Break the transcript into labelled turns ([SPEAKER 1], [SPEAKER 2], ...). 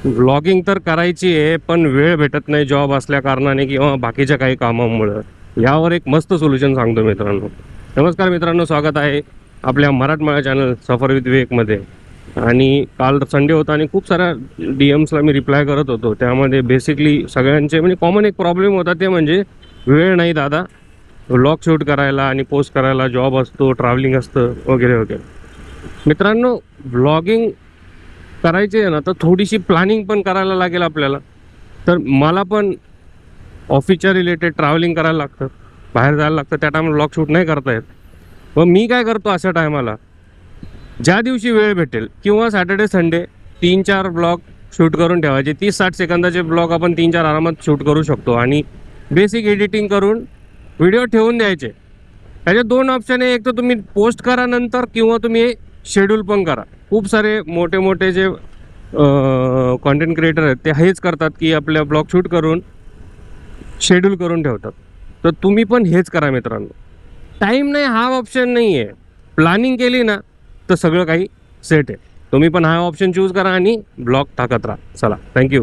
[SPEAKER 1] Vlogging तर करायची आहे, पण वेळ भेटत नाही जॉब असल्या कारणाने किंवा बाकीच्या काही कामामुळं. यावर एक मस्त सोल्युशन सांगतो मित्रांनो. नमस्कार मित्रांनो, स्वागत आहे आपल्या मराठमोळ्या चॅनल सफर विथ विवेकमध्ये. आणि काल संडे होता आणि खूप साऱ्या DMsला मी रिप्लाय करत होतो. त्यामध्ये बेसिकली सगळ्यांचे म्हणजे कॉमन एक प्रॉब्लेम होता, ते म्हणजे वेळ नाही दादा व्लॉग शूट करायला आणि पोस्ट करायला, जॉब असतो, ट्रॅव्हलिंग असतं वगैरे वगैरे. मित्रांनो, व्लॉगिंग करायची आहे ना, तर थोडीशी प्लॅनिंग पण करायला लागेल आपल्याला. तर मला पण ऑफिसच्या रिलेटेड ट्रॅव्हलिंग करायला लागतं, बाहेर जायला लागतं, त्या टायमाला ब्लॉग शूट नाही करता येत. मग मी काय करतो, अशा टायमाला ज्या दिवशी वेळ भेटेल किंवा सॅटर्डे संडे 3-4 ब्लॉग शूट करून ठेवायचे. 30-60 सेकंदाचे ब्लॉग आपण 3-4 आरामात शूट करू शकतो आणि बेसिक एडिटिंग करून व्हिडिओ ठेवून द्यायचे. त्याचे दोन ऑप्शन आहे, एक तर तुम्ही पोस्ट करा नंतर किंवा तुम्ही शेड्यूल पण करा. खूप सारे मोठे मोठे जे कॉन्टेंट क्रिएटर आहेत ते हेच करतात की आपल्या ब्लॉग शूट करून शेड्यूल करून ठेवतात. तर तुम्ही पण हेच करा मित्रांनो. टाईम नाही हा ऑप्शन नाही आहे, प्लॅनिंग केली ना तर सगळं काही सेट आहे. तुम्ही पण हा ऑप्शन चूज करा आणि ब्लॉग टाकत राहा. चला, थँक्यू.